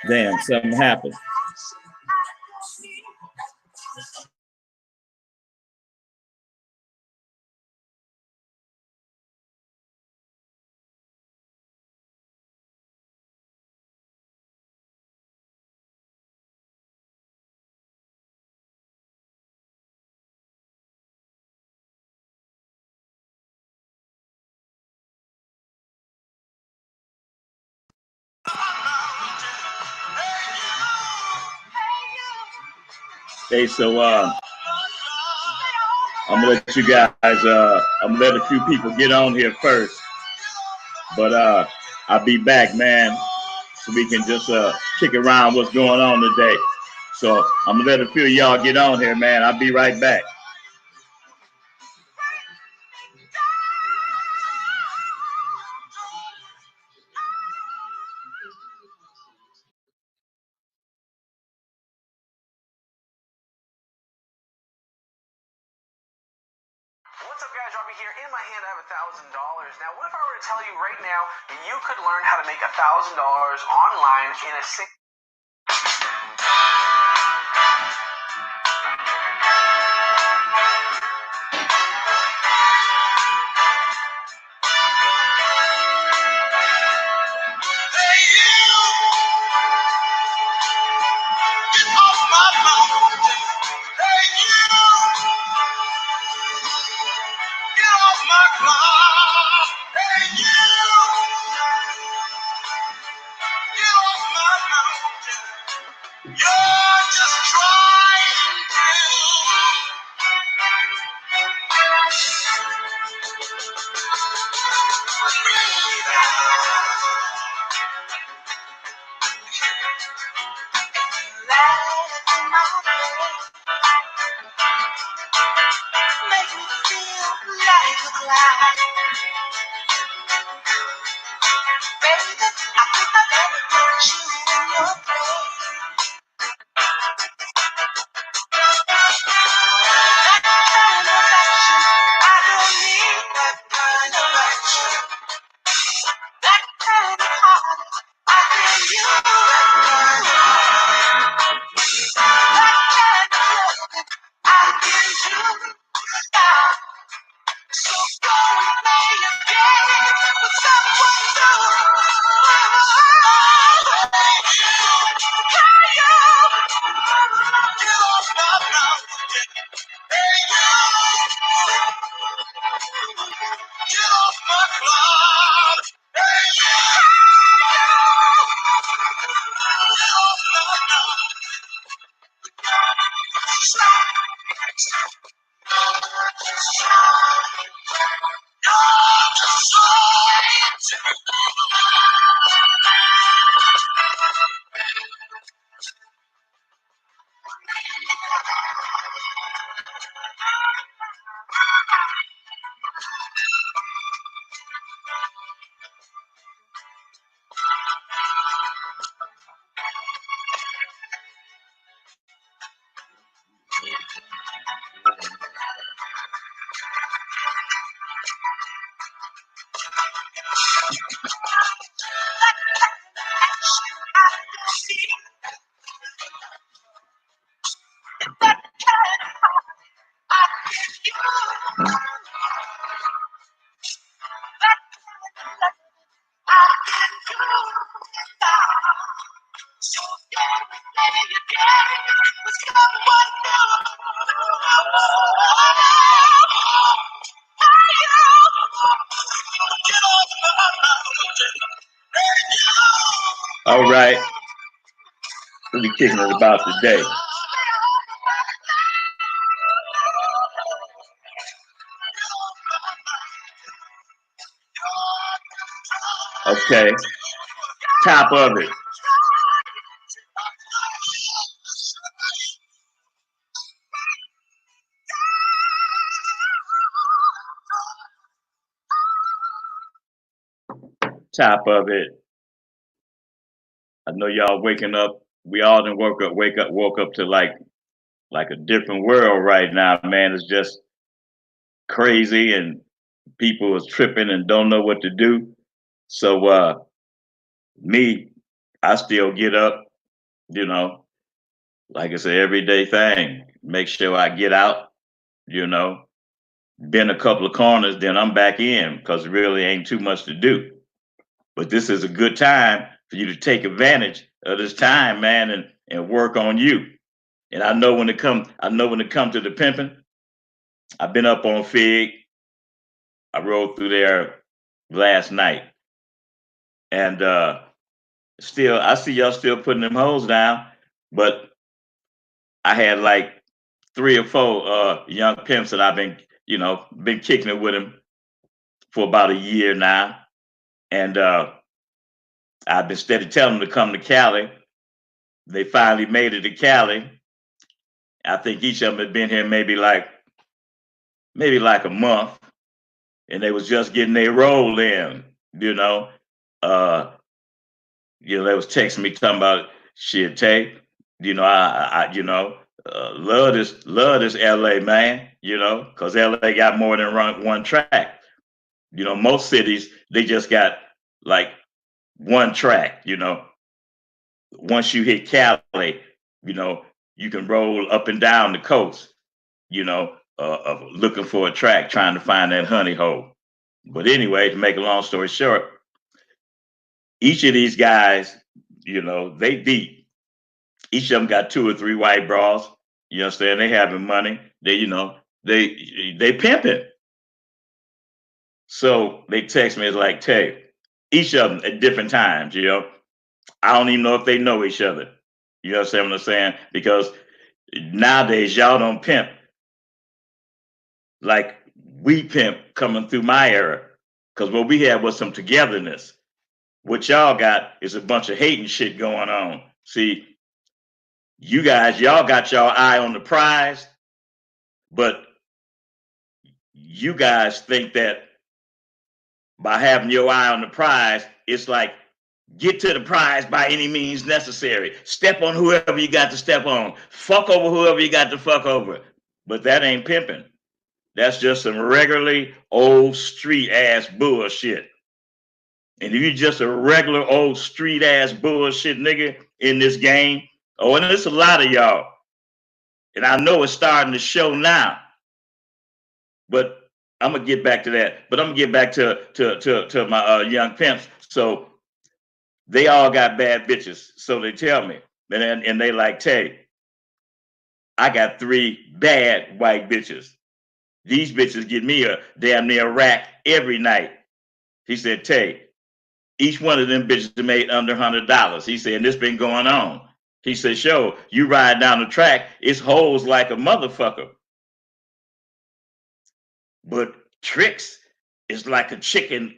Damn, something happened. Hey, so I'm gonna let you guys, I'm gonna let a few people get on here first, but I'll be back, man, so we can just kick around what's going on today. So I'm gonna let a few of y'all get on here, man. I'll be right back. What's up, guys? Robbie here. In my hand, I have $1,000. Now, what if I were to tell you right now you could learn how to make $1,000 online in a single... Hey, you! Get off my mountain! Hey, you! Get off my cloud! Hey, you! Get off my mountain! You're just trying to bring me down. Light in my face, make me feel like a cloud. Baby, I think I better put you in your place. That kind of action, I don't need that kind of action. That kind of heart, I can use that kind of heart. That kind of loving, I can do now. So go and play your game with someone new. Hey, you! Get off my mountain. Hey, you! Get off my cloud. Hey, you! Get off my mountain. All right, we'll be kicking it about today. Okay, top of it. Top of it. I know y'all waking up. We all done woke up to like a different world right now, man. It's just crazy and people was tripping and don't know what to do. So me, I still get up, you know, like it's an everyday thing. Make sure I get out, you know, bend a couple of corners, then I'm back in because it really ain't too much to do. But this is a good time for you to take advantage of this time, man, and work on you. And I know when it comes to the pimping, I've been up on Fig. I rode through there last night. And still I see y'all still putting them hoes down, but I had like 3 or 4 young pimps that I've been, been kicking it with them for about a year now. And I've been steady telling them to come to Cali. They finally made it to Cali. I think each of them had been here maybe like a month, and they was just getting their roll in, you know. Uh, they was texting me talking about shit, Tay. Love this LA, man. Because LA got more than one track. Most cities they just got like one track. Once you hit Cali, you know, you can roll up and down the coast. Looking for a track, trying to find that honey hole. But anyway, to make a long story short, each of these guys, they deep. Each of them got 2 or 3 white bras. You understand? They having money. They pimping. So they text me, it's like, Tay, each of them at different times, I don't even know if they know each other. You understand what I'm saying? Because nowadays y'all don't pimp like we pimp coming through my era. Because what we had was some togetherness. What y'all got is a bunch of hating shit going on. See, you guys, y'all got y'all eye on the prize, but you guys think that by having your eye on the prize, it's like get to the prize by any means necessary. Step on whoever you got to step on. Fuck over whoever you got to fuck over. But that ain't pimping. That's just some regularly old street ass bullshit. And if you're just a regular old street ass bullshit nigga in this game, and there's a lot of y'all, and I know it's starting to show now, but I'm gonna get back to that. But I'm gonna get back to my young pimps. So they all got bad bitches. So they tell me, and they like, Tay, I got 3 bad white bitches. These bitches get me a damn near rack every night. He said, Tay, each one of them bitches made under $100. He said, and this been going on. He said, "Show you ride down the track, it's holes like a motherfucker. But tricks is like a chicken,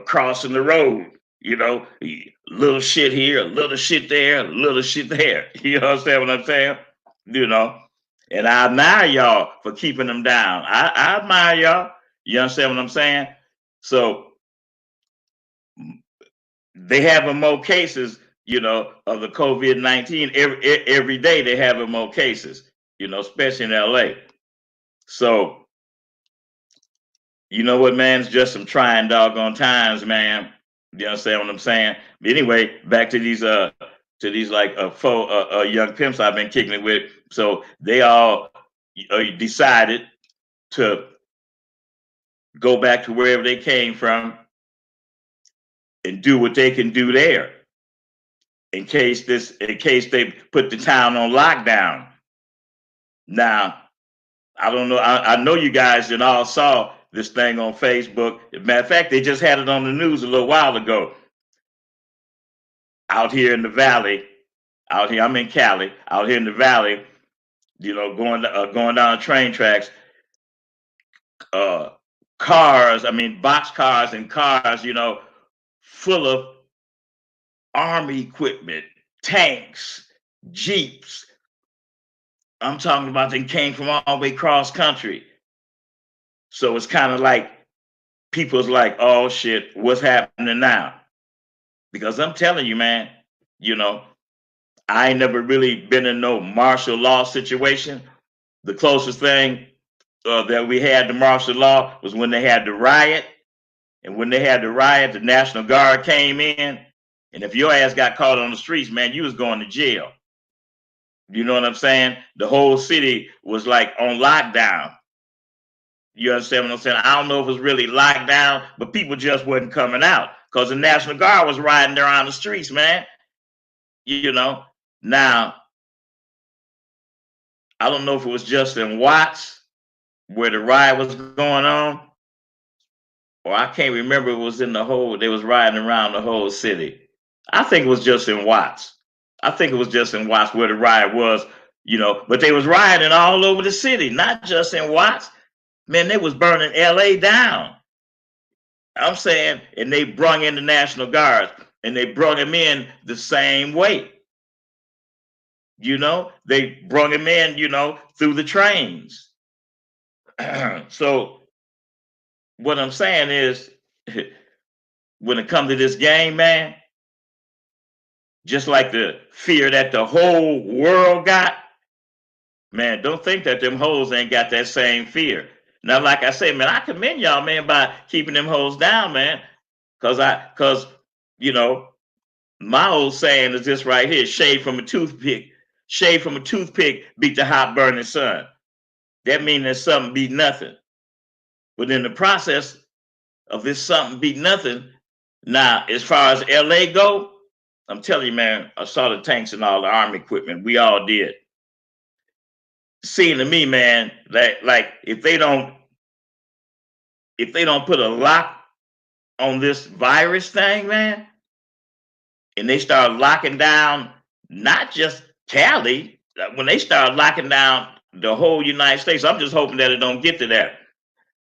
crossing the road. Little shit here, a little shit there, a little shit there. You understand what I'm saying? You know, and I admire y'all for keeping them down. I admire y'all. You understand what I'm saying? So they having more cases, of the COVID-19 every day. They having more cases, especially in LA. So you know what, man? It's just some trying doggone times, man. You understand what I'm saying? But anyway, back to these like 4 young pimps I've been kicking it with. So they all decided to go back to wherever they came from and do what they can do there in case they put the town on lockdown. Now, I don't know. I know you guys that all saw this thing on Facebook. As a matter of fact, they just had it on the news a little while ago. Out here in the valley, out here, I'm in Cali. Out here in the valley, going down the train tracks, uh, cars. I mean, box cars and cars, full of army equipment, tanks, jeeps. I'm talking about they came from all the way cross country. So it's kind of like people's like, oh shit, what's happening now? Because I'm telling you, man, you know, I ain't never really been in no martial law situation. The closest thing that we had the martial law was when they had the riot. And when they had the riot, the National Guard came in. And if your ass got caught on the streets, man, you was going to jail. You know what I'm saying? The whole city was like on lockdown. You understand what I'm saying? I don't know if it was really locked down, but people just wasn't coming out because the National Guard was riding around the streets, man. You know. Now, I don't know if it was just in Watts where the riot was going on, or I can't remember. It was in the whole. They was riding around the whole city. I think it was just in Watts. I think it was just in Watts where the riot was. You know, but they was rioting all over the city, not just in Watts. Man, they was burning L.A. down. I'm saying, and they brung in the National Guards, and they brung him in the same way. You know, they brung him in, you know, through the trains. So what I'm saying is, when it comes to this game, man, just like the fear that the whole world got, man, don't think that them hoes ain't got that same fear. Now, like I say, man, I commend y'all, man, by keeping them hoes down, man. Cause you know, my old saying is this right here: shade from a toothpick, shade from a toothpick beat the hot burning sun. That means that something beat nothing. But in the process of this something beat nothing, now as far as LA go, I'm telling you, man, I saw the tanks and all the army equipment. We all did. Seeing to me, man, that like if they don't put a lock on this virus thing, man, and they start locking down not just Cali, when they start locking down the whole United States, I'm just hoping that it don't get to that.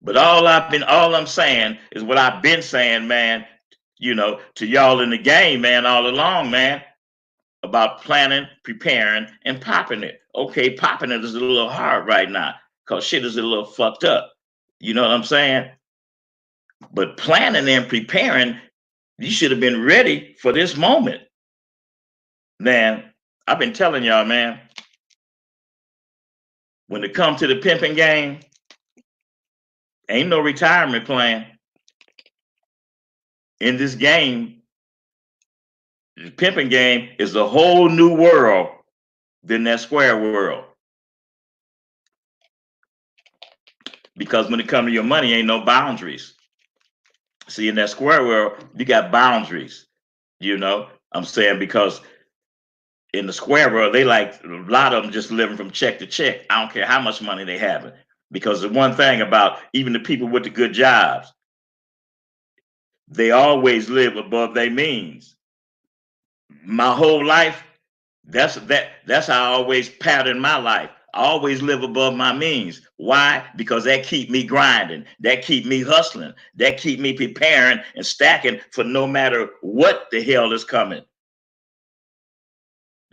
But all I'm saying is what I've been saying, man, you know, to y'all in the game, man, all along, man, about planning, preparing, and popping it. Okay, popping it is a little hard right now because shit is a little fucked up. You know what I'm saying? But planning and preparing, you should have been ready for this moment. Man, I've been telling y'all, man, when it comes to the pimping game, ain't no retirement plan. In this game, the pimping game is a whole new world than that square world. Because when it comes to your money, ain't no boundaries. See, in that square world, you got boundaries. You know, I'm saying because in the square world, they like a lot of them just living from check to check. I don't care how much money they have. Because the one thing about even the people with the good jobs, they always live above their means. My whole life, that's how I always pattern my life. I always live above my means. Why? Because that keep me grinding. That keep me hustling. That keep me preparing and stacking for no matter what the hell is coming.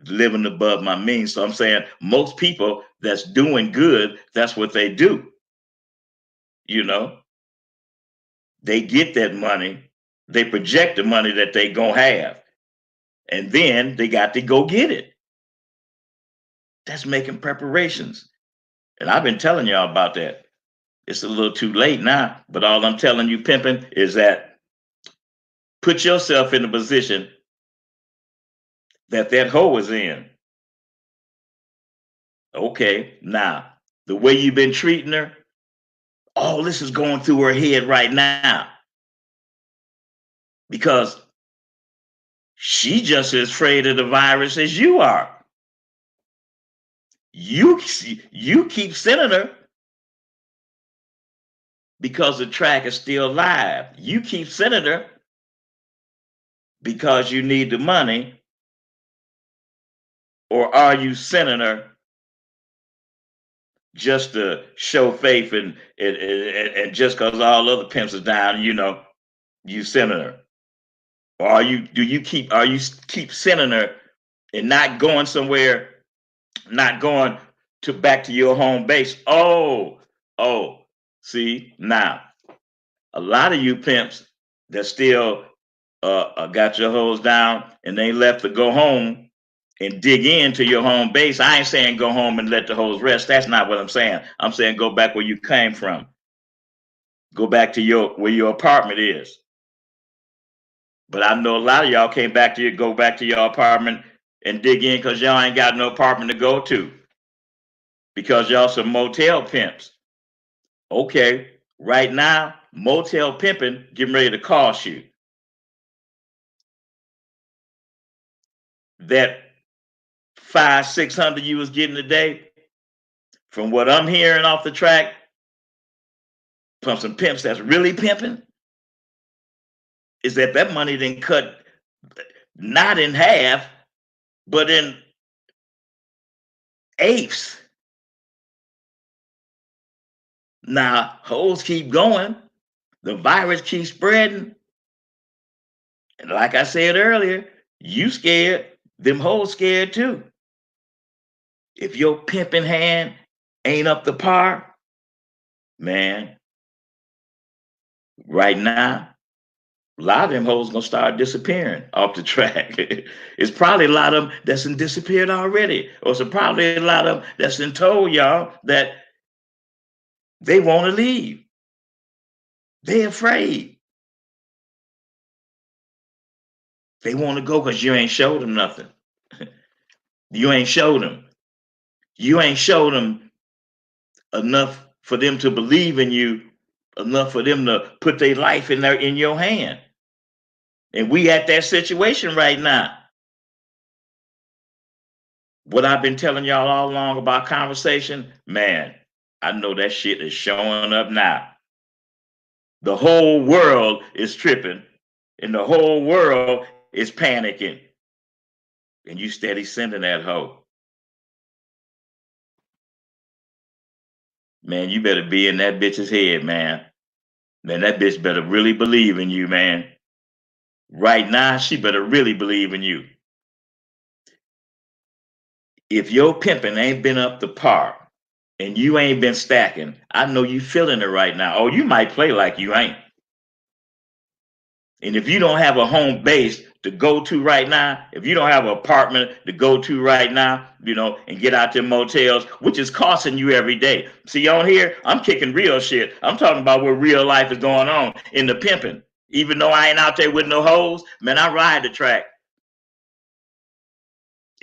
Living above my means. So I'm saying most people that's doing good, that's what they do. You know, they get that money. They project the money that they gonna have. And then they got to go get it. That's making preparations. And I've been telling y'all about that. It's a little too late now, but all I'm telling you, pimping, is that put yourself in the position that that hoe is in. Okay, now, the way you've been treating her, all this is going through her head right now because she just as afraid of the virus as you are. You, you keep sending her because the track is still live. You keep sending her because you need the money, or are you sending her just to show faith and just because all other pimps are down, you know, you sending her? Or are you keep sending her and not going somewhere, not going to back to your home base? Oh, see, now a lot of you pimps that still got your hoes down and they left to go home, and dig into your home base. I ain't saying go home and let the hoes rest. That's not what I'm saying. I'm saying go back where you came from. Go back to where your apartment is. But I know a lot of y'all go back to your apartment and dig in because y'all ain't got no apartment to go to. Because y'all some motel pimps. Okay, right now, motel pimping getting ready to cost you. That 500-600 you was getting a day, from what I'm hearing off the track, from some pimps that's really pimping, is that money then cut not in half, but in eighths. Now, hoes keep going. The virus keeps spreading. And like I said earlier, you scared, them hoes scared too. If your pimping hand ain't up to par, man, right now, a lot of them hoes gonna start disappearing off the track. It's probably a lot of them that's disappeared already. Or it's probably a lot of them that's told y'all that they want to leave. They're afraid. They want to go because you ain't showed them nothing. You ain't showed them. You ain't showed them enough for them to believe in you, enough for them to put their life in your hand. And we at that situation right now. What I've been telling y'all all along about conversation, man, I know that shit is showing up now. The whole world is tripping and the whole world is panicking. And you steady sending that hoe. Man, you better be in that bitch's head, man. Man, that bitch better really believe in you, man. Right now, she better really believe in you. If your pimping ain't been up to par and you ain't been stacking, I know you feeling it right now. Oh, you might play like you ain't. And if you don't have a home base to go to right now, if you don't have an apartment to go to right now, and get out to motels, which is costing you every day. See, on here, I'm kicking real shit. I'm talking about where real life is going on in the pimping. Even though I ain't out there with no hoes, man, I ride the track.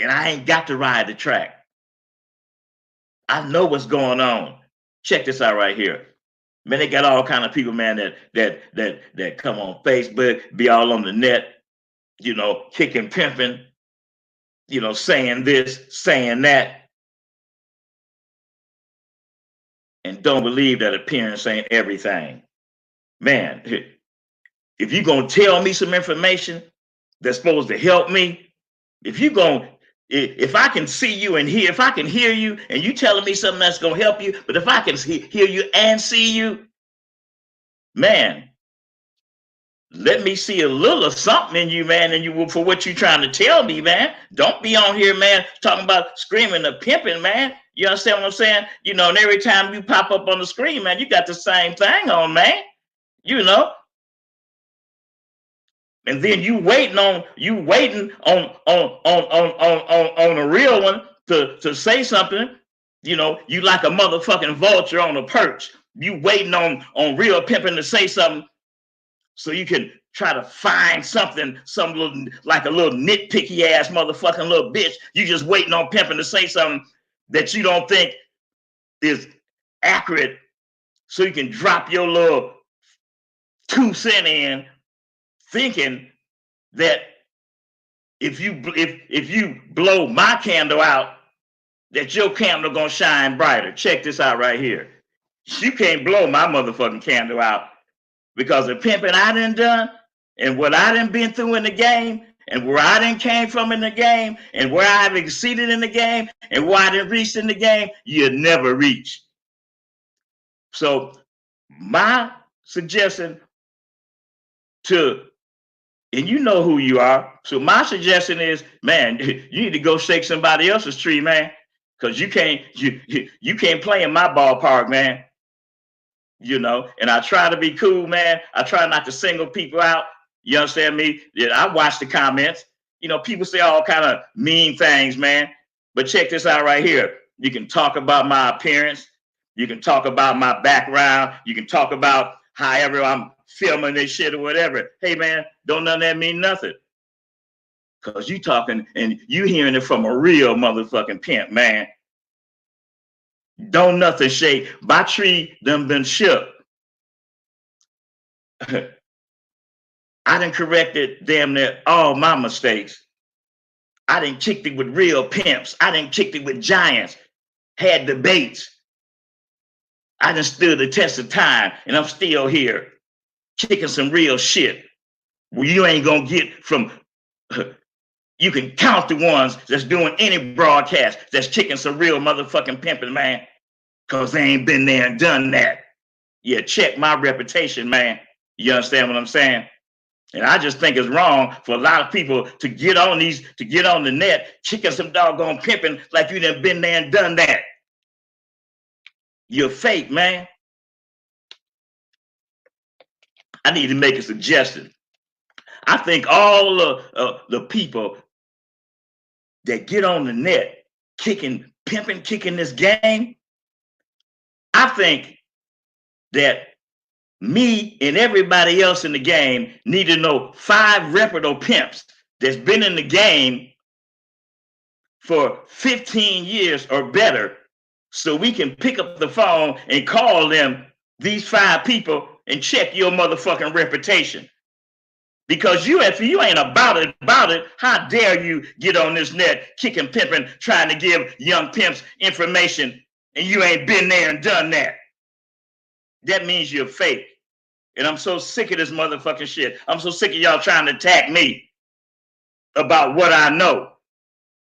And I ain't got to ride the track. I know what's going on. Check this out right here. Man, they got all kind of people, man, that come on Facebook, be all on the net, kicking, pimping, saying this, saying that, and don't believe that appearance ain't everything. Man, if you're going to tell me some information that's supposed to help me, if I can see you and hear, if I can hear you and you telling me something that's going to help you, but if I can hear you and see you, man, let me see a little of something in you, man, and you for what you're trying to tell me, man. Don't be on here, man, talking about screaming and pimping, man. You understand what I'm saying? And every time you pop up on the screen, man, you got the same thing on, man. And then you waiting on a real one to say something. You like a motherfucking vulture on a perch. You waiting on real pimping to say something, so you can try to find something, like a little nitpicky ass motherfucking little bitch. You just waiting on pimping to say something that you don't think is accurate, so you can drop your little 2 cents in, thinking that if you blow my candle out, that your candle gonna shine brighter. Check this out right here. You can't blow my motherfucking candle out, because the pimping I done and what I done been through in the game, and where I done came from in the game, and where I have exceeded in the game, and where I done reached in the game, you'll never reach. So my suggestion and you know who you are. So my suggestion is, man, you need to go shake somebody else's tree, man. Because you can't play in my ballpark, man. And I try to be cool, man. I try not to single people out. You understand me? Yeah, I watch the comments. You know, people say all kind of mean things, man. But check this out right here. You can talk about my appearance. You can talk about my background. You can talk about however I'm filming this shit or whatever. Hey, man, don't none of that mean nothing. Because you talking and you hearing it from a real motherfucking pimp, man. Don't nothing shake. My tree done been shook. I done corrected damn near all my mistakes. I done kicked it with real pimps. I done kicked it with giants. Had debates. I done stood the test of time, and I'm still here kicking some real shit. Well, you ain't gonna get from. You can count the ones that's doing any broadcast that's kicking some real motherfucking pimping, man, because they ain't been there and done that. Yeah, check my reputation, man. You understand what I'm saying? And I just think it's wrong for a lot of people to get on the net, kicking some doggone pimping like you done been there and done that. You're fake, man. I need to make a suggestion. I think all the people that get on the net kicking, pimping, kicking this game, I think that me and everybody else in the game need to know 5 reputable pimps that's been in the game for 15 years or better, so we can pick up the phone and call them, these 5 people, and check your motherfucking reputation. Because if you ain't about it, how dare you get on this net, kicking, pimping, trying to give young pimps information, and you ain't been there and done that. That means you're fake. And I'm so sick of this motherfucking shit. I'm so sick of y'all trying to attack me about what I know.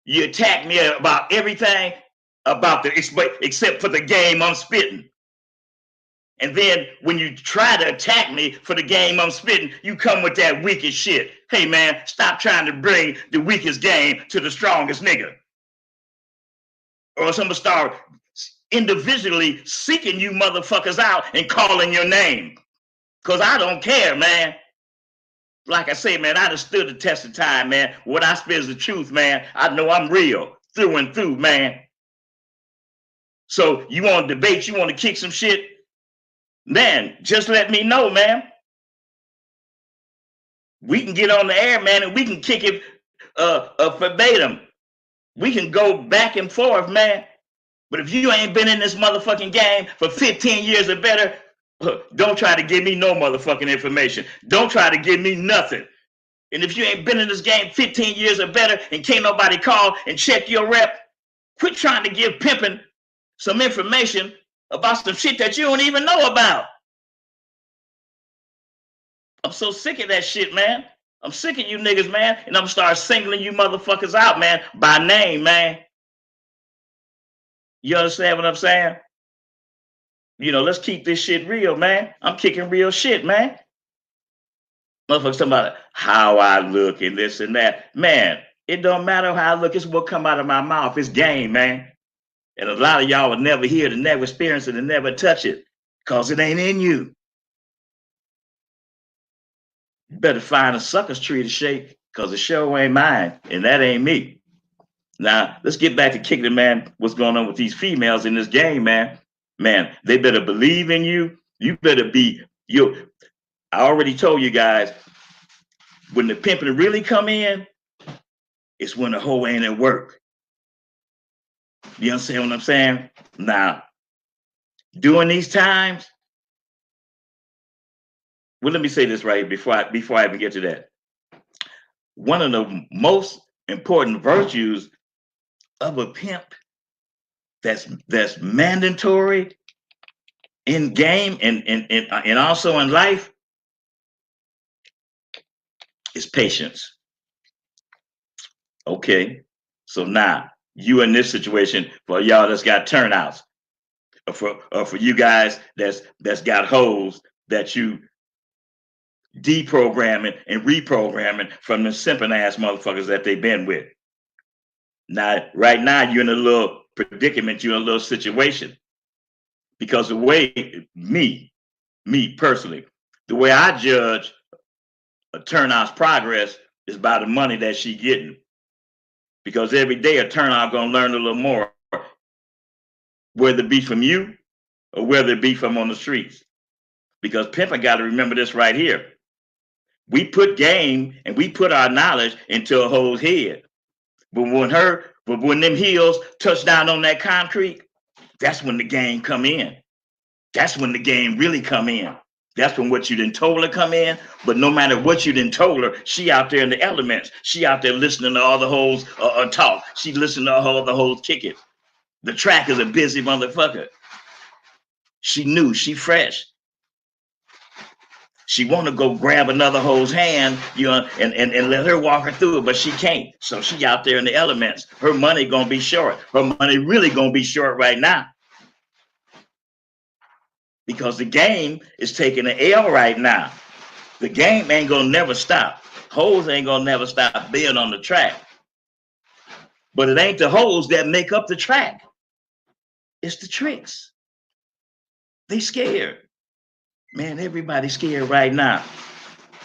You attack me about everything about except for the game I'm spitting. And then when you try to attack me for the game I'm spitting, you come with that weakest shit. Hey, man, stop trying to bring the weakest game to the strongest nigga. Or else I'm going to start individually seeking you motherfuckers out and calling your name. Because I don't care, man. Like I say, man, I done stood the test of time, man. What I spit is the truth, man. I know I'm real through and through, man. So you want to debate, you want to kick some shit? Man, just let me know, man. We can get on the air, man, and we can kick it verbatim. We can go back and forth, man. But if you ain't been in this motherfucking game for 15 years or better, don't try to give me no motherfucking information. Don't try to give me nothing. And if you ain't been in this game 15 years or better and can't nobody call and check your rep, quit trying to give pimping some information about some shit that you don't even know about. I'm so sick of that shit, man. I'm sick of you niggas, man. And I'm gonna start singling you motherfuckers out, man, by name, man. You understand what I'm saying? You know, let's keep this shit real, man. I'm kicking real shit, man. Motherfuckers talking about how I look and this and that. Man, it don't matter how I look. It's what come out of my mouth. It's game, man. And a lot of y'all will never hear it and never experience it and never touch it because it ain't in you. You better find a sucker's tree to shake because the show ain't mine and that ain't me. Now, let's get back to kicking it, man. What's going on with these females in this game, man? Man, they better believe in you. You better be you. I already told you guys, when the pimping really come in, it's when the hoe ain't at work. You understand what I'm saying? Now, during these times, well, let me say this right before I even get to that. One of the most important virtues of a pimp that's mandatory in game and also in life is patience. Okay, so now you in this situation for y'all that's got turnouts, or for you guys that's got hoes that you deprogramming and reprogramming from the simping ass motherfuckers that they've been with. Now, right now, you're in a little predicament, you're in a little situation. Because the way me personally, the way I judge a turnout's progress It's by the money that she getting. Because every day a turnout gonna learn a little more, whether it be from you or whether it be from on the streets. Because pimping got to remember this right here. We put game and we put our knowledge into a hoe's head. But when them heels touch down on that concrete, that's when the game come in. That's when the game really come in. That's when what you done told her come in. But no matter what you done told her, she out there in the elements. She out there listening to all the hoes talk. She listening to all the hoes kick it. The track is a busy motherfucker. She new, she fresh. She want to go grab another hoe's hand, and let her walk her through it, but she can't. So she out there in the elements. Her money gonna be short. Her money really gonna be short right now. Because the game is taking an L right now. The game ain't gonna never stop. Hoes ain't gonna never stop being on the track. But it ain't the hoes that make up the track. It's the tricks. They scared. Man, everybody's scared right now.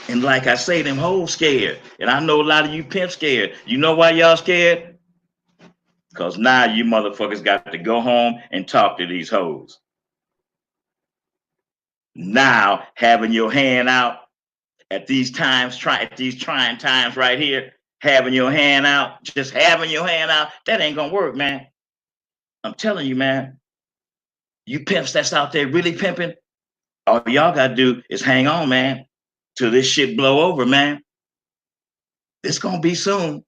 And like I say, them hoes scared. And I know a lot of you pimps scared. You know why y'all scared? Because now you motherfuckers got to go home and talk to these hoes. Now, having your hand out at these times, at these trying times right here, having your hand out, just having your hand out, that ain't gonna work, man. I'm telling you, man. You pimps that's out there really pimping, all y'all gotta do is hang on, man, till this shit blow over, man. It's gonna be soon.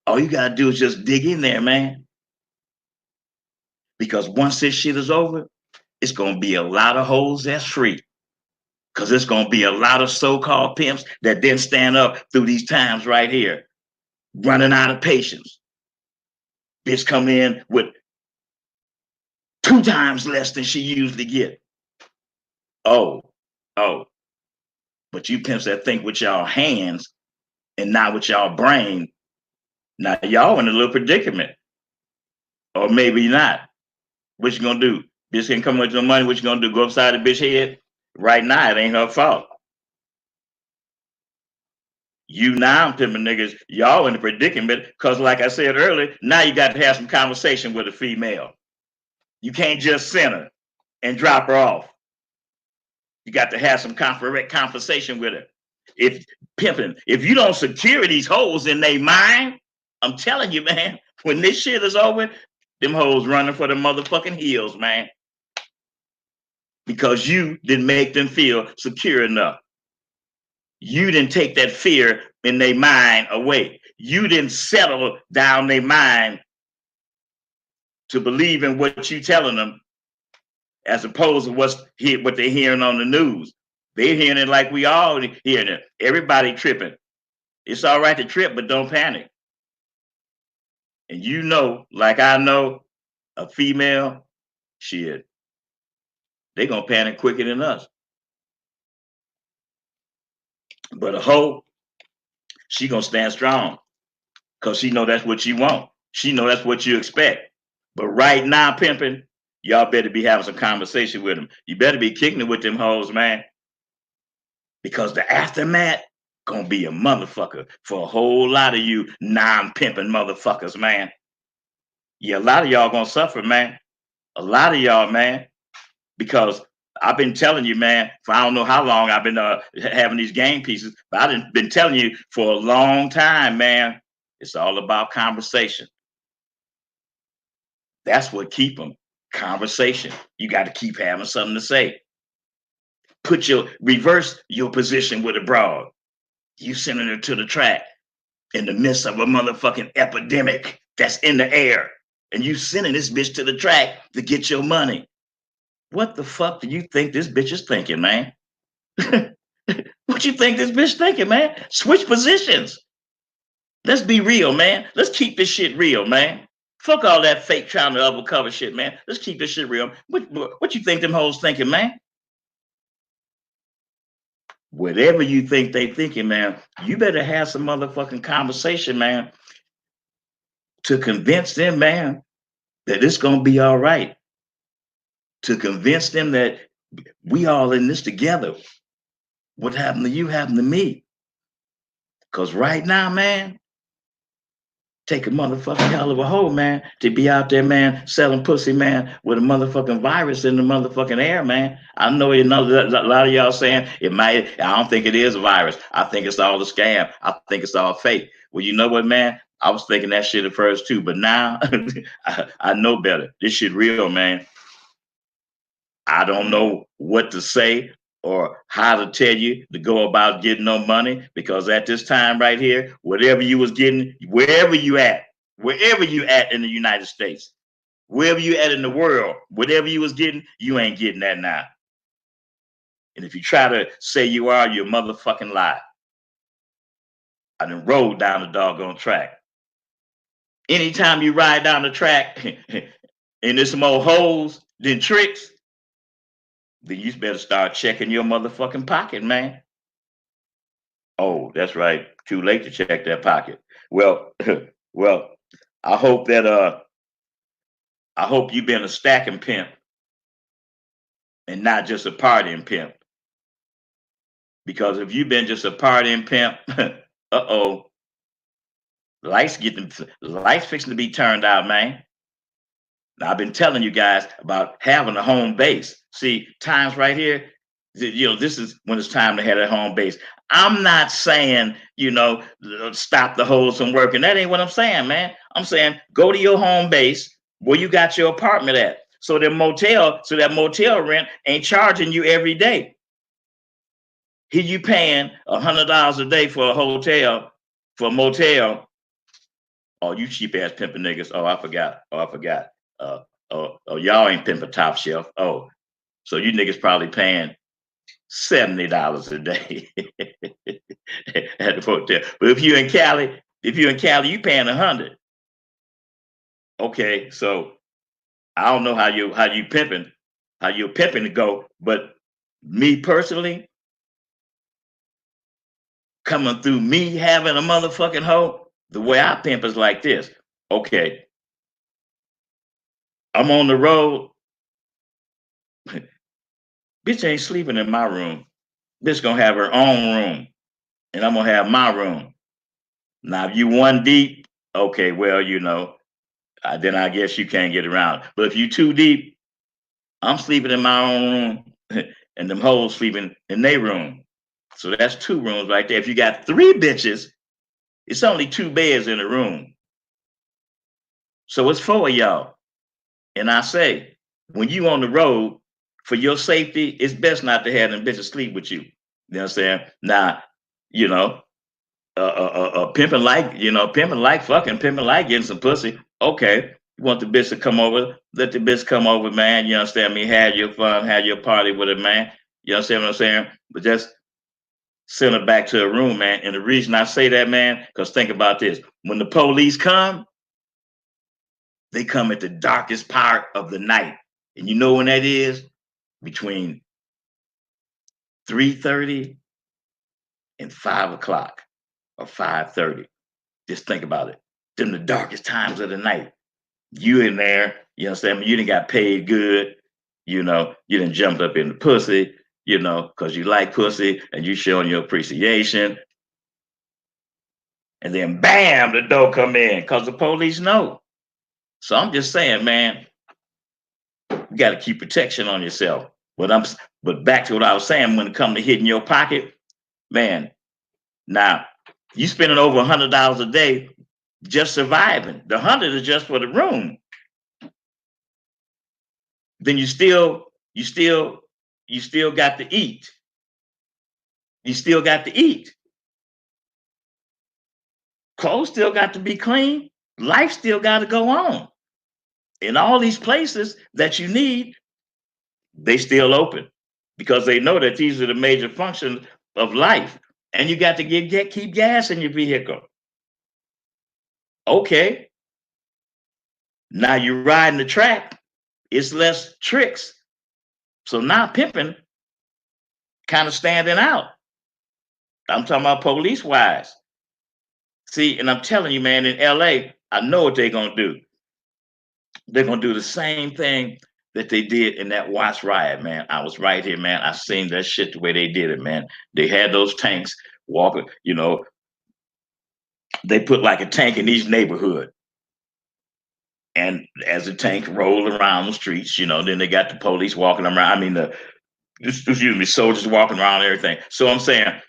All you gotta do is just dig in there, man. Because once this shit is over, it's gonna be a lot of hoes that's free. Because it's gonna be a lot of so-called pimps that didn't stand up through these times right here, running out of patience. Bitch come in with 2 times less than she usually get. Oh. But you pimps that think with y'all hands and not with y'all brain, now y'all in a little predicament. Or maybe not. What you gonna do? Bitch can come with your money, what you gonna do? Go upside the bitch head? Right now, it ain't her fault. You now pimping niggas, y'all in the predicament, because like I said earlier, now you got to have some conversation with a female. You can't just send her and drop her off. You got to have some conversation with her. If pimping, if you don't secure these hoes in their mind, I'm telling you, man, when this shit is over, them hoes running for the motherfucking heels, man. Because you didn't make them feel secure enough. You didn't take that fear in their mind away. You didn't settle down their mind to believe in what you telling them, as opposed to what they're hearing on the news. They're hearing it like we all hearing it. Everybody tripping. It's all right to trip, but don't panic. And you know, like I know, a female, shit, they gonna panic quicker than us. But a hoe, she gonna stand strong because she know that's what you want. She know that's what you expect. But right now, pimping, y'all better be having some conversation with them. You better be kicking it with them hoes, man. Because the aftermath gonna be a motherfucker for a whole lot of you non-pimping motherfuckers, man. Yeah, a lot of y'all gonna suffer, man. A lot of y'all, man. Because I've been telling you, man, for I don't know how long I've been having these game pieces, but I've been telling you for a long time, man. It's all about conversation. That's what keep them. Conversation. You got to keep having something to say. Reverse your position with a broad. You sending her to the track in the midst of a motherfucking epidemic that's in the air. And you sending this bitch to the track to get your money. What the fuck do you think this bitch is thinking, man? What you think this bitch thinking, man? Switch positions. Let's be real, man. Let's keep this shit real, man. Fuck all that fake trying to undercover shit, man. Let's keep this shit real. What you think them hoes thinking, man? Whatever you think they thinking, man, you better have some motherfucking conversation, man, to convince them, man, that it's gonna be all right. To convince them that we all in this together. What happened to you happened to me. Cause right now, man, take a motherfucking hell of a hoe, man, to be out there, man, selling pussy, man, with a motherfucking virus in the motherfucking air, man. I know you know that a lot of y'all saying it might. I don't think it is a virus. I think it's all a scam. I think it's all fake. Well, you know what, man? I was thinking that shit at first too, but now I know better. This shit real, man. I don't know what to say or how to tell you to go about getting no money because at this time right here, whatever you was getting, wherever you at in the United States, wherever you at in the world, whatever you was getting, you ain't getting that now. And if you try to say you are, you're a motherfucking lie. I done rolled down the doggone track. Anytime you ride down the track and there's some old holes, then tricks, then you better start checking your motherfucking pocket, man. Oh, that's right. Too late to check that pocket. Well, well, I hope that I hope you've been a stacking pimp and not just a partying pimp. Because if you've been just a partying pimp, uh-oh, lights fixing to be turned out, man. Now, I've been telling you guys about having a home base. See, times right here, this is when it's time to have a home base. I'm not saying, stop the hoes from working. That ain't what I'm saying, man. I'm saying go to your home base where you got your apartment at. So that motel rent ain't charging you every day. Here you paying $100 a day for a hotel, for a motel. Oh, you cheap ass pimping niggas. Oh, I forgot. Uh, oh, y'all ain't pimping top shelf. Oh, so you niggas probably paying $70 a day at the hotel. But if you're in Cali, you paying 100. Okay, so I don't know how you're pimping to go, but me personally, coming through me having a motherfucking hoe, the way I pimp is like this. Okay, I'm on the road. Bitch ain't sleeping in my room. Bitch gonna have her own room, and I'm gonna have my room. Now, if you one deep, okay, well, then I guess you can't get around. But if you too deep, I'm sleeping in my own room, and them hoes sleeping in their room. So that's two rooms right there. If you got three bitches, it's only two beds in a room. So it's four of y'all. And I say, when you on the road, for your safety, it's best not to have them bitches sleep with you. You know what I'm saying? Now, you know, pimping like fucking, pimping like getting some pussy. Okay, you want the bitch to come over? Let the bitch come over, man. You understand me? Have your fun, have your party with it, man. You understand what I'm saying? But just send her back to her room, man. And the reason I say that, man, because think about this: when the police come, they come at the darkest part of the night, and you know when that is? Between 3:30 and 5 o'clock or 5:30. Just think about it. Them the darkest times of the night. You in there, you know what I'm saying? You done got paid good, you done jumped up in the pussy, because you like pussy and you showing your appreciation. And then bam, the door come in because the police know. So I'm just saying, man, you got to keep protection on yourself. But back to what I was saying, when it comes to hitting your pocket, man, now you spending over $100 a day just surviving. The 100 is just for the room. Then you still got to eat. You still got to eat. Clothes still got to be clean. Life still got to go on. And all these places that you need, they still open because they know that these are the major functions of life. And you got to keep gas in your vehicle. Okay. Now you're riding the track. It's less tricks. So now pimping kind of standing out. I'm talking about police wise. See, and I'm telling you, man, in LA, I know what they're gonna do. They're gonna do the same thing that they did in that Watts riot, man. I was right here, man. I seen that shit the way they did it, man. They had those tanks walking, They put like a tank in each neighborhood. And as the tank rolled around the streets, then they got the police walking around. I mean, excuse me, soldiers walking around and everything. So I'm saying,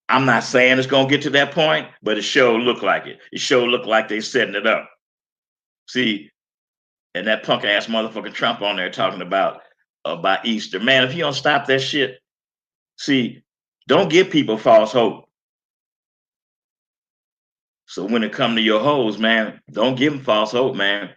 I'm not saying it's gonna get to that point, but it sure looked like it. It sure looked like they setting it up. See, and that punk ass motherfucking Trump on there talking about Easter. Man, if you don't stop that shit, see, don't give people false hope. So when it come to your hoes, man, don't give them false hope, man.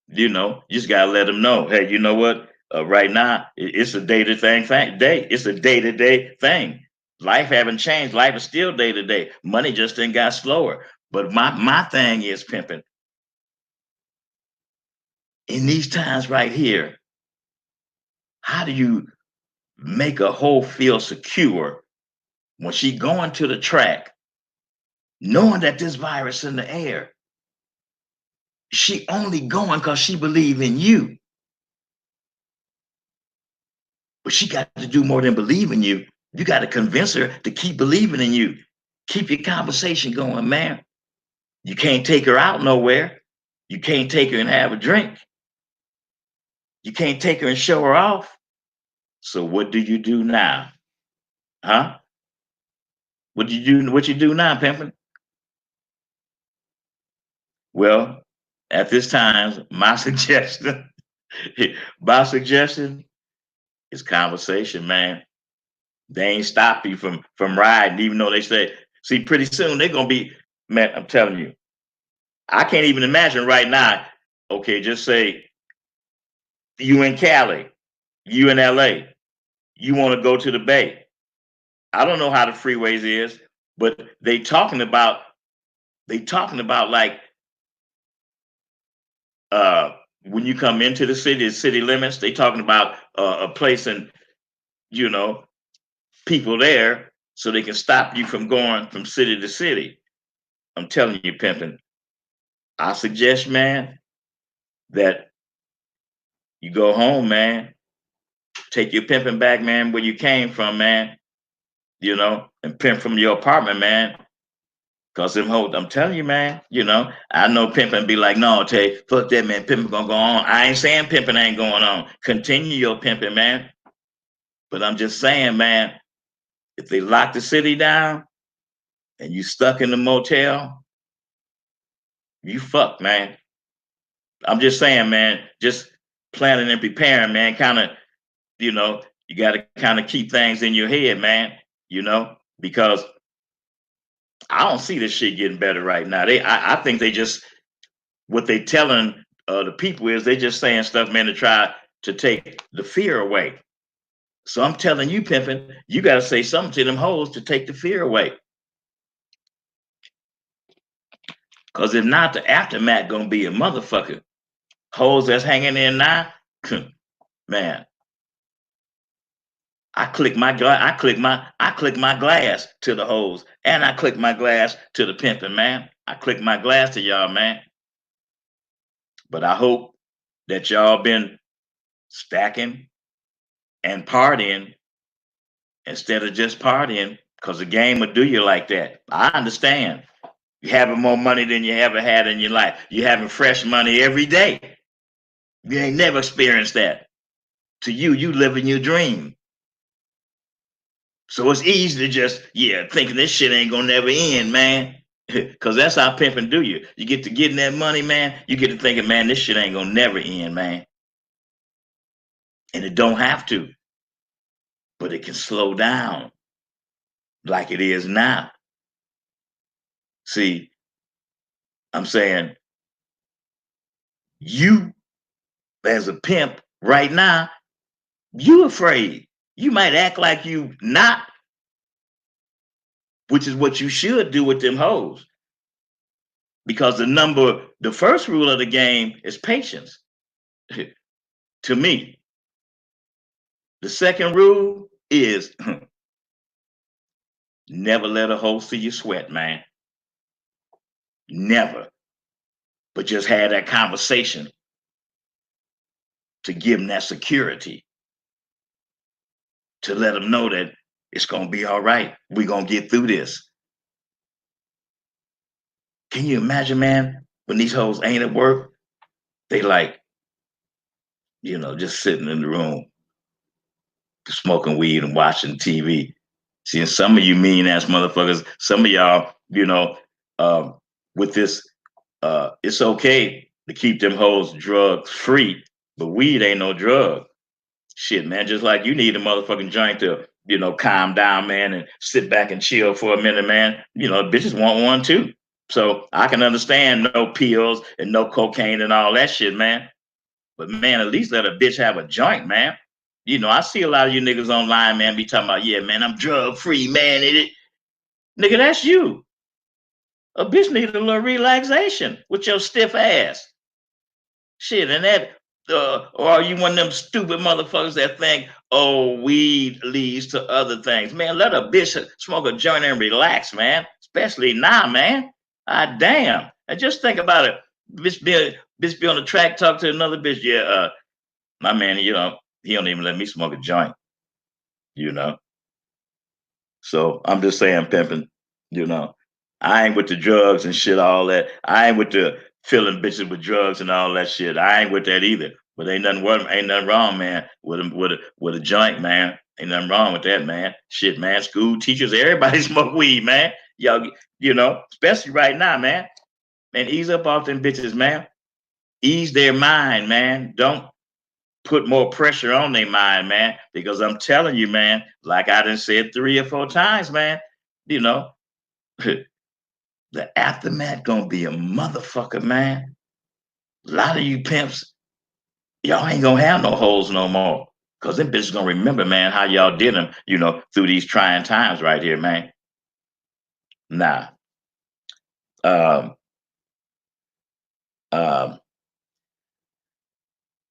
You just gotta let them know, hey, you know what? Right now, it's a day. It's a day-to-day thing. Life haven't changed. Life is still day-to-day. Money just ain't got slower. But my thing is pimping. In these times right here, how do you make a hoe feel secure when she going to the track, knowing that this virus in the air? She only going because she believe in you. But she got to do more than believe in you. You got to convince her to keep believing in you. Keep your conversation going, man. You can't take her out nowhere. You can't take her and have a drink. You can't take her and show her off. So what do you do now? Huh? What you do now, pimping? Well, at this time, my suggestion is conversation, man. They ain't stop you from riding, even though they say, see, pretty soon they're gonna be, man, I'm telling you, I can't even imagine right now. Okay, just say you in Cali, you in LA, you want to go to the Bay. I don't know how the freeways is, but they talking about like when you come into the city limits, they talking about a place and you know people there so they can stop you from going from city to city. I'm telling you, pimping. I suggest, man, that you go home, man. Take your pimping back, man, where you came from, man. And pimp from your apartment, man. Cause I'm telling you, man. I know pimping be like, no, Tay, fuck that, man. Pimping gonna go on. I ain't saying pimping ain't going on. Continue your pimping, man. But I'm just saying, man, if they lock the city down and you stuck in the motel, you fucked, man. I'm just saying, man. Just planning and preparing, man. Kind of, you know, you got to kind of keep things in your head, man. Because I don't see this shit getting better right now. I think they just what they telling the people is they just saying stuff, man, to try to take the fear away. So I'm telling you, pimping, you got to say something to them hoes to take the fear away. Because if not, the aftermath gonna be a motherfucker. Hoes that's hanging in now, man. I click my glass to the hoes, and I click my glass to the pimping, man. I click my glass to y'all, man. But I hope that y'all been stacking and partying instead of just partying, because the game will do you like that. I understand. You having more money than you ever had in your life. You having fresh money every day. You ain't never experienced that. To you, you living your dream. So it's easy to just, thinking this shit ain't gonna never end, man. Cause that's how pimping do you. You get to getting that money, man. You get to thinking, man, this shit ain't gonna never end, man. And it don't have to, but it can slow down like it is now. See, I'm saying you as a pimp right now, you afraid. You might act like you not, which is what you should do with them hoes. Because the first rule of the game is patience. To me, the second rule is never let a hoe see you sweat, man. Never. But just have that conversation to give them that security, to let them know that it's going to be all right. We're going to get through this. Can you imagine, man, when these hoes ain't at work, they like, just sitting in the room, smoking weed and watching TV. See, and some of you mean ass motherfuckers, some of y'all, um, with this, it's okay to keep them hoes drugs free, but weed ain't no drug. Shit, man, just like you need a motherfucking joint to, calm down, man, and sit back and chill for a minute, man. Bitches want one too. So I can understand no pills and no cocaine and all that shit, man. But man, at least let a bitch have a joint, man. I see a lot of you niggas online, man, be talking about, yeah, man, I'm drug free, man. Nigga, that's you. A bitch need a little relaxation with your stiff ass. Shit, and or are you one of them stupid motherfuckers that think, oh, weed leads to other things? Man, let a bitch smoke a joint and relax, man. Especially now, man. Ah, damn. And just think about it. Bitch be on the track, talk to another bitch. Yeah, my man, he don't even let me smoke a joint, you know. So I'm just saying, pimping, you know. I ain't with the drugs and shit, all that. I ain't with the filling bitches with drugs and all that shit. I ain't with that either. But ain't nothing wrong, man, with a joint, man. Ain't nothing wrong with that, man. Shit, man. School teachers, everybody smoke weed, man. Y'all, especially right now, man. Man, ease up off them bitches, man. Ease their mind, man. Don't put more pressure on their mind, man. Because I'm telling you, man, like I done said 3 or 4 times, man, you know, the aftermath gonna be a motherfucker, man. A lot of you pimps, y'all ain't gonna have no holes no more. Cause them bitches gonna remember, man, how y'all did them, through these trying times right here, man. Now, um, um,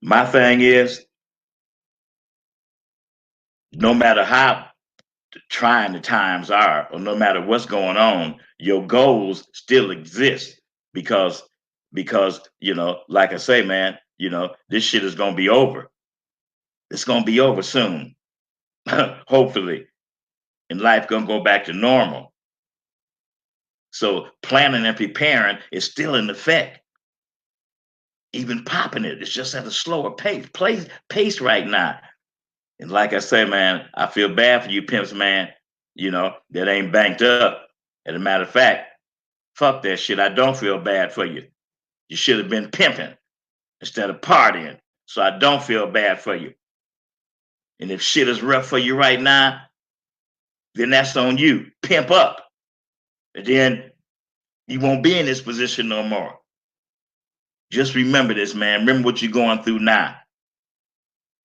my thing is, no matter how trying the times are, or no matter what's going on, your goals still exist because like I say, man, this shit is gonna be over. It's gonna be over soon, hopefully, and life gonna go back to normal. So planning and preparing is still in effect. Even popping it, it's just at a slower pace right now. And like I say, man, I feel bad for you pimps, man, that ain't banked up. As a matter of fact, fuck that shit. I don't feel bad for you. You should have been pimping instead of partying. So I don't feel bad for you. And if shit is rough for you right now, then that's on you. Pimp up. And then you won't be in this position no more. Just remember this, man. Remember what you're going through now.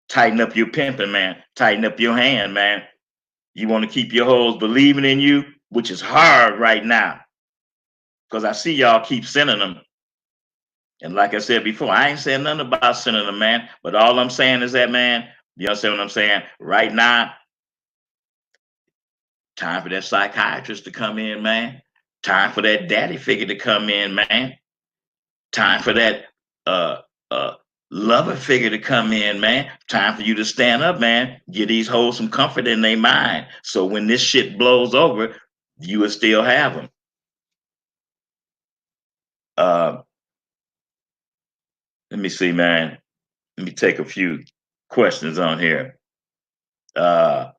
Tighten up your pimping, man. Tighten up your hand, man. You want to keep your hoes believing in you, which is hard right now. Because I see y'all keep sending them. And like I said before, I ain't saying nothing about sending them, man. But all I'm saying is that, man, you understand what I'm saying? Right now, time for that psychiatrist to come in, man. Time for that daddy figure to come in, man. Time for that uh uh lover figure to come in, man. Time for you to stand up, man. Give these hoes some comfort in their mind. So when this shit blows over, you will still have them. Uh, let me see, man. Let me take a few questions on here. Uh,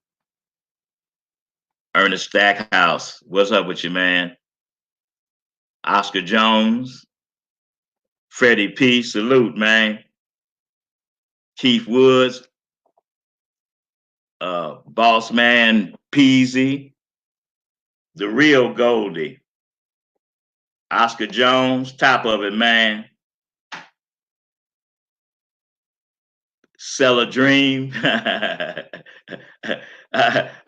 Ernest Stackhouse, what's up with you, man? Oscar Jones, Freddie P, salute, man. Keith Woods, Boss Man Peasy, the real Goldie. Oscar Jones, top of it, man. Sell a dream. I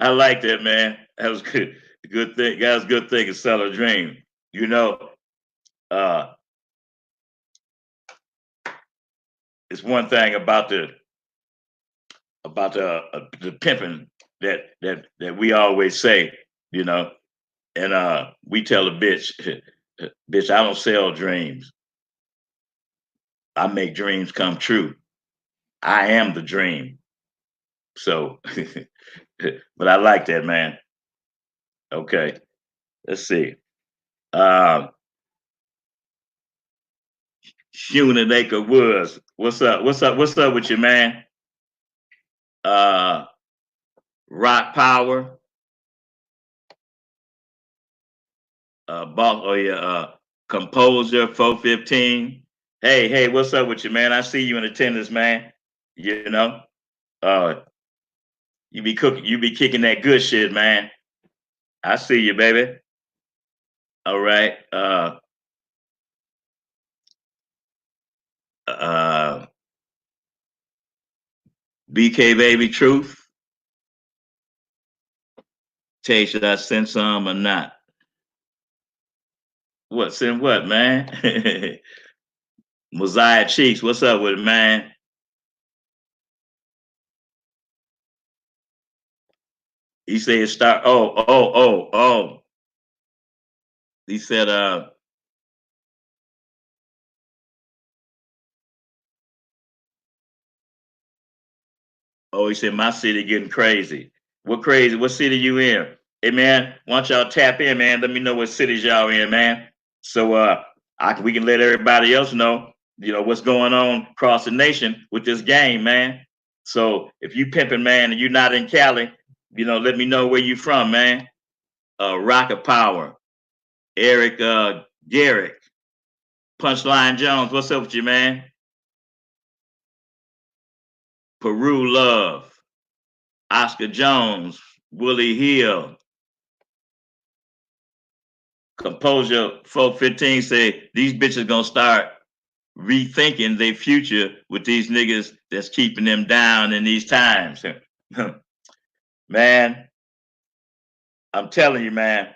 like that, man. That was good. Good thing. That was a good thing to sell a dream. You know, uh, it's one thing about the pimping that we always say, you know, and we tell a bitch, bitch, I don't sell dreams. I make dreams come true. I am the dream. So, but I like that, man. Okay, let's see. Um, Unit Woods. What's up? What's up? What's up with you, man? Uh, Rock Power. Boss. Oh yeah. Composer 415. Hey, what's up with you, man? I see you in attendance, man. You know, uh, you be kicking that good shit, man. I see you, baby. All right. Uh, BK Baby Truth. Tay, should I send some or not? What, send what, man? Mosiah Cheeks, what's up with it, man? He said start. Oh. He said, he said my city getting crazy. What crazy? What city you in? Hey man, why don't y'all tap in, man? Let me know what cities y'all in, man. So we can let everybody else know, what's going on across the nation with this game, man. So if you pimping, man, and you're not in Cali, let me know where you from, man. Rocket Power, Eric Garrick, Punchline Jones, what's up with you, man? Peru Love, Oscar Jones, Willie Hill, Composure 415 say these bitches gonna start rethinking their future with these niggas that's keeping them down in these times. Man, I'm telling you, man,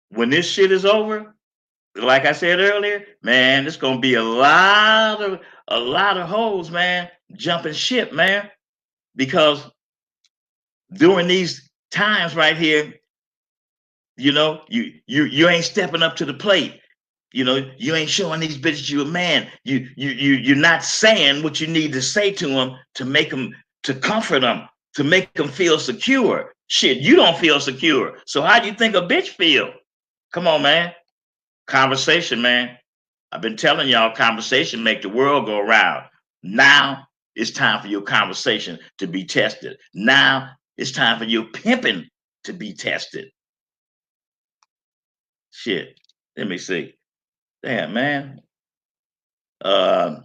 when this shit is over, like I said earlier, man, it's gonna be a lot of hoes, man, jumping ship, man, because during these times right here, you ain't stepping up to the plate. You ain't showing these bitches you a man. You're not saying what you need to say to them to make them, to comfort them, to make them feel secure. Shit, you don't feel secure. So how do you think a bitch feel? Come on, man. Conversation, man. I've been telling y'all, conversation make the world go round. Now it's time for your conversation to be tested. Now it's time for your pimping to be tested. Shit. Let me see. Damn, man. Uh,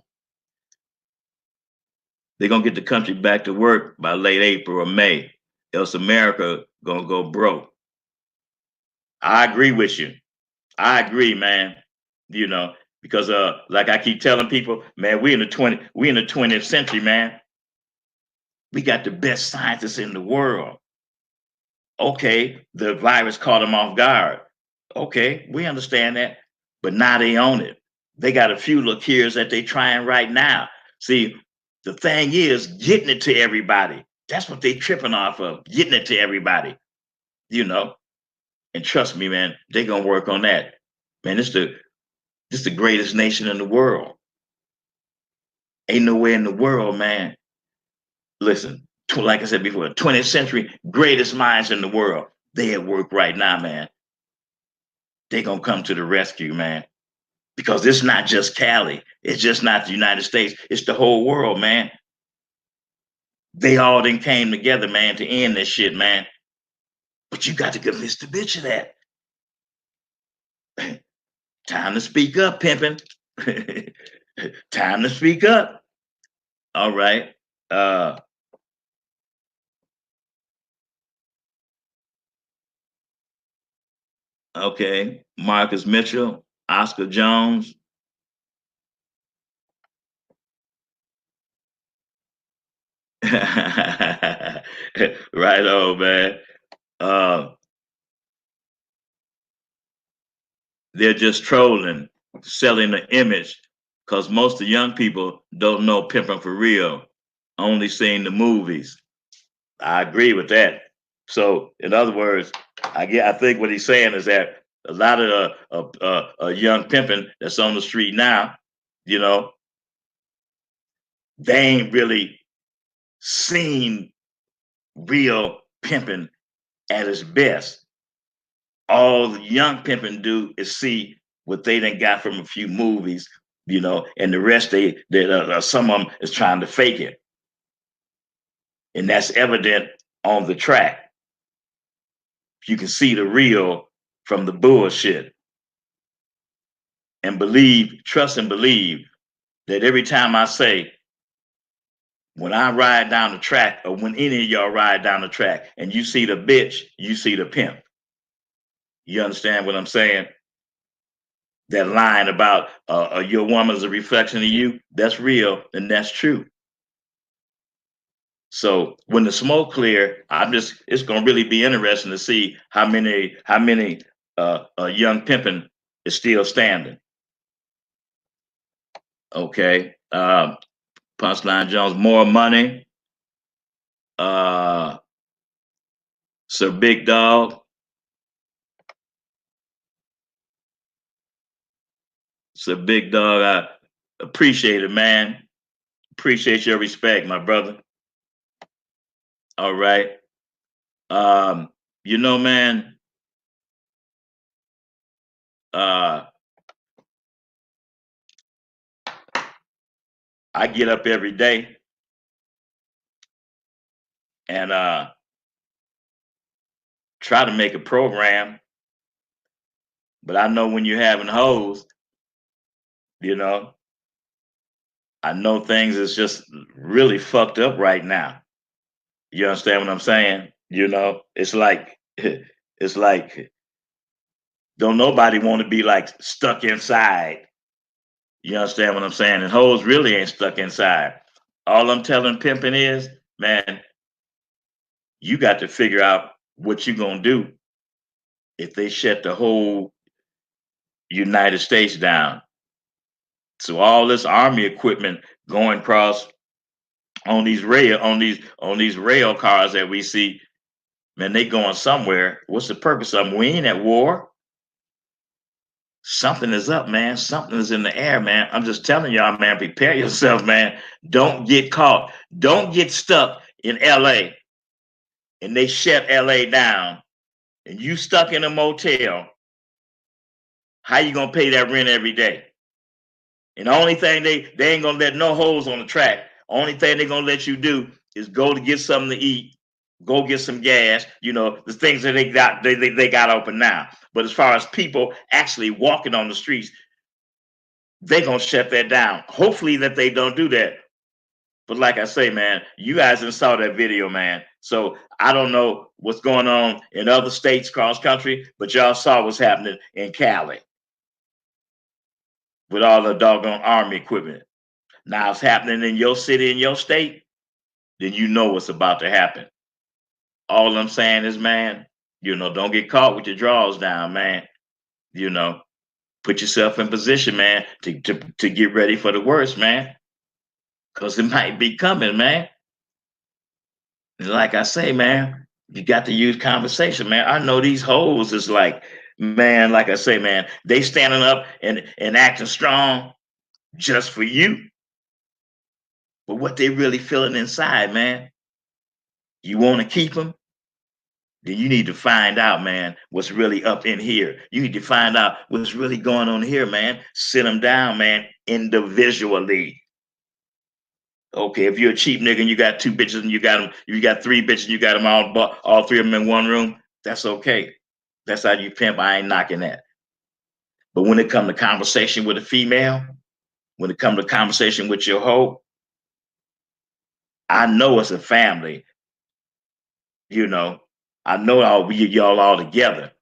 they're gonna get the country back to work by late April or May. Else America gonna go broke. I agree with you. I agree, man. Because like I keep telling people, man, we in the 20th century, man. We got the best scientists in the world. Okay, the virus caught them off guard. Okay, we understand that. But now they own it. They got a few little cures that they trying right now. See, the thing is getting it to everybody. That's what they tripping off of, getting it to everybody, you know. And trust me, man, they gonna work on that. Man, this the greatest nation in the world. Ain't nowhere in the world, man. Listen, like I said before, 20th century, greatest minds in the world. They at work right now, man. They gonna come to the rescue, man. Because it's not just Cali. It's just not the United States. It's the whole world, man. They all then came together, man, to end this shit, man. But you got to convince the bitch of that. Time to speak up, pimping. Time to speak up. All right. Uh, okay. Marcus Mitchell, Oscar Jones. Right on, man. Uh, they're just trolling, selling the image, because most of the young people don't know pimping for real, only seeing the movies. I agree with that. So, in other words, I think what he's saying is that a lot of young pimping that's on the street now, you know, they ain't really seen real pimping at its best. All the young pimping do is see what they done got from a few movies, and the rest some of them is trying to fake it, and that's evident on the track. You can see the real from the bullshit, and trust and believe that every time I say, when I ride down the track, or when any of y'all ride down the track, and you see the bitch, you see the pimp. You understand what I'm saying? That line about your woman's a reflection of you, that's real and that's true. So when the smoke clear, it's gonna really be interesting to see how many young pimping is still standing. Okay. Punchline Jones, more money. Sir Big Dog. Sir Big Dog, I appreciate it, man. Appreciate your respect, my brother. All right. Man, I get up every day and try to make a program, but I know when you're having hoes, you know, I know things is just really fucked up right now. You understand what I'm saying? It's like it's like don't nobody want to be like stuck inside. You understand what I'm saying? And hoes really ain't stuck inside. All I'm telling pimping is, man, you got to figure out what you're gonna do if they shut the whole United States down. So all this army equipment going across on these rail cars that we see, man, they going somewhere. What's the purpose of them? We ain't at war. Something is up, man. Something is in the air, man. I'm just telling y'all, man, prepare yourself, man. Don't get caught. Don't get stuck in LA and they shut LA down and you stuck in a motel. How you gonna pay that rent every day? And the only thing they ain't gonna let no holes on the track. Only thing they're gonna let you do is go to get something to eat, go get some gas. The things that they got open now. But as far as people actually walking on the streets, they gonna shut that down. Hopefully that they don't do that. But like I say, man, you guys didn't saw that video, man. So I don't know what's going on in other states cross country, but y'all saw what's happening in Cali with all the doggone army equipment. Now it's happening in your city, in your state, then you know what's about to happen. All I'm saying is, man, don't get caught with your drawers down, man. You know, put yourself in position, man, to get ready for the worst, man. Cause it might be coming, man. And like I say, man, you got to use conversation, man. I know these hoes is like, man, like I say, man, they standing up and acting strong just for you. But what they really feeling inside, man, you want to keep them? Then you need to find out, man, what's really up in here. You need to find out what's really going on here, man. Sit them down, man, individually. Okay, if you're a cheap nigga and you got two bitches and you got three bitches, and you got them all three of them in one room, that's okay. That's how you pimp. I ain't knocking that. But when it come to conversation with a female, when it come to conversation with your hoe, I know it's a family. I know y'all all together.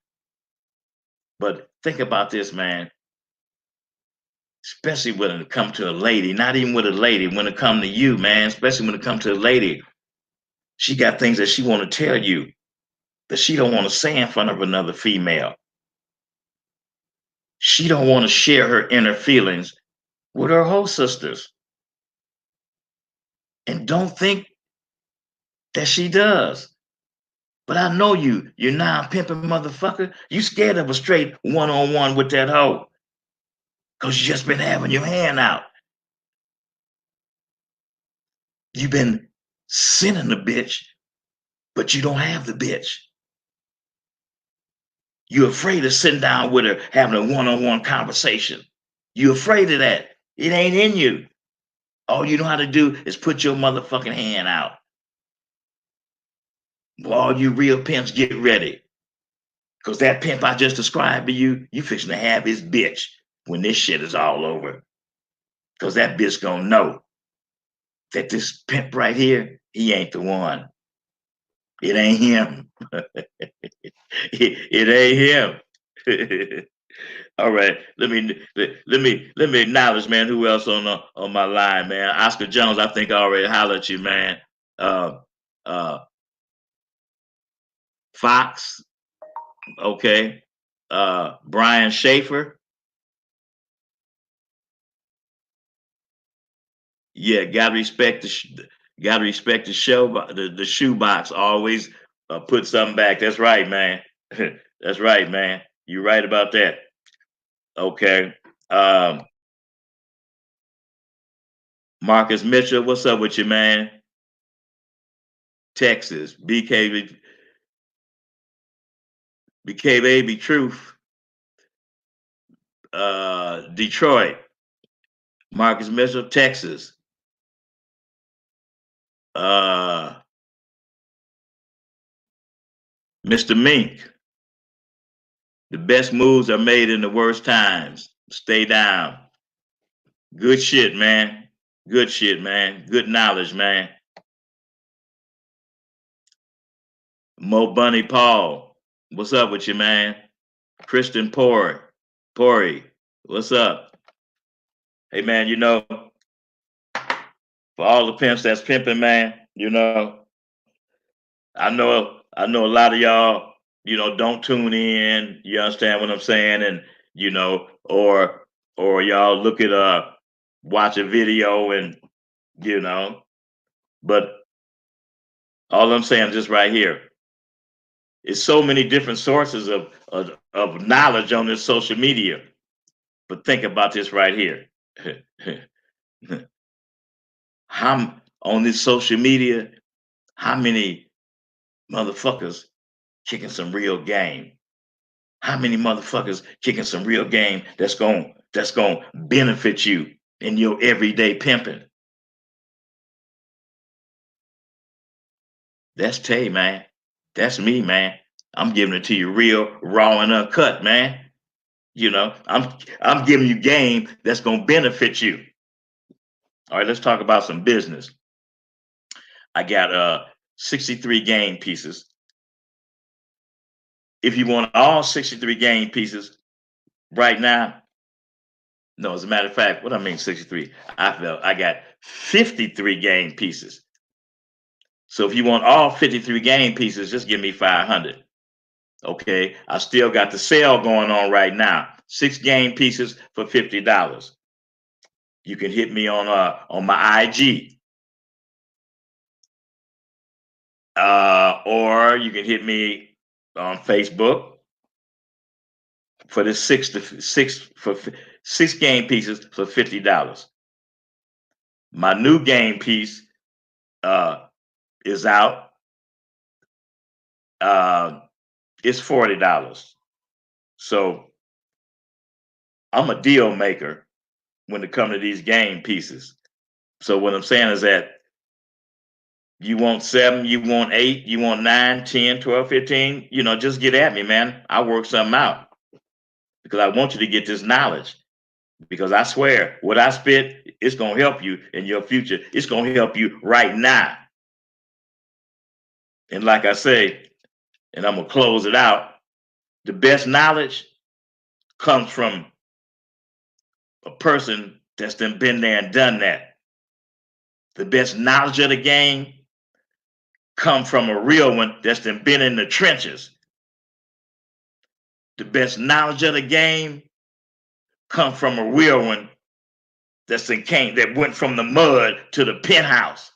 But think about this, man. Especially when it comes to a lady, not even with a lady, when it comes to you, man, especially when it comes to a lady, she got things that she want to tell you that she don't want to say in front of another female. She don't want to share her inner feelings with her whole sisters. And don't think that she does. But I know you're now pimping motherfucker. You scared of a straight one-on-one with that hoe. Because you just been having your hand out. You've been sending the bitch, but you don't have the bitch. You're afraid of sitting down with her, having a one-on-one conversation. You're afraid of that. It ain't in you. All you know how to do is put your motherfucking hand out. Well, all you real pimps, get ready. Because that pimp I just described to you, you fixing to have his bitch when this shit is all over. Because that bitch gonna know that this pimp right here, he ain't the one. It ain't him. it ain't him. All right, let me acknowledge, man. Who else on my line, man? Oscar Jones, I think I already hollered at you, man. Uh, uh, Fox, okay. Brian Schaefer, yeah. Gotta respect the show, the shoebox. Always put something back. That's right, man. That's right, man. You're right about that. Okay. Um, Marcus Mitchell, what's up with you, man? Texas, BK Baby Truth, Detroit, Marcus Mitchell, Texas, uh, Mr. Mink. The best moves are made in the worst times. Stay down. Good shit, man. Good shit, man. Good knowledge, man. Mo Bunny Paul, what's up with you, man? Kristen Pori, what's up? Hey, man, for all the pimps that's pimping, man, I know a lot of y'all, don't tune in. You understand what I'm saying? And or y'all look at watch a video and you know, but all I'm saying just right here is so many different sources of knowledge on this social media. But think about this right here. How on this social media, how many motherfuckers kicking some real game? How many motherfuckers kicking some real game that's going to benefit you in your everyday pimping? That's Tay, man. That's me, man. I'm giving it to you real, raw and uncut, man. I'm giving you game that's going to benefit you. All right, let's talk about some business. I got 63 game pieces. If you want all 63 game pieces right now, no, as a matter of fact, what I mean 63, I got 53 game pieces. So if you want all 53 game pieces, just give me 500. Okay, I still got the sale going on right now. 6 game pieces for $50. You can hit me on my IG, or you can hit me on Facebook for the six game pieces for $50. My new game piece is out. It's $40. So I'm a deal maker when it comes to these game pieces. So what I'm saying is that you want 7, you want 8, you want 9, 10, 12, 15, just get at me, man. I'll work something out because I want you to get this knowledge. Because I swear, what I spit, it's going to help you in your future. It's going to help you right now. And like I say, and I'm going to close it out, the best knowledge comes from a person that's been there and done that. The best knowledge of the game come from a real one that's been in the trenches. The best knowledge of the game come from a real one that went from the mud to the penthouse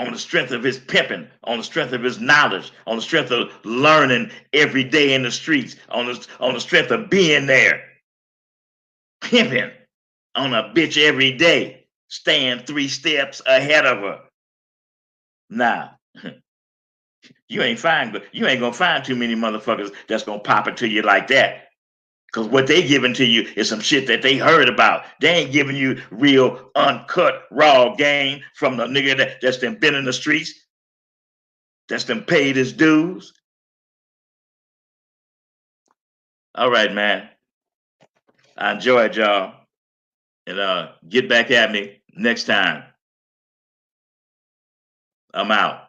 on the strength of his pimping, on the strength of his knowledge, on the strength of learning every day in the streets, on the strength of being there, pimping on a bitch every day, staying 3 steps ahead of her. Now, You ain't gonna find too many motherfuckers that's gonna pop it to you like that. Cause what they giving to you is some shit that they heard about. They ain't giving you real uncut raw game from the nigga that's been in the streets, that's paid his dues. All right, man. I enjoyed y'all. And get back at me next time. I'm out.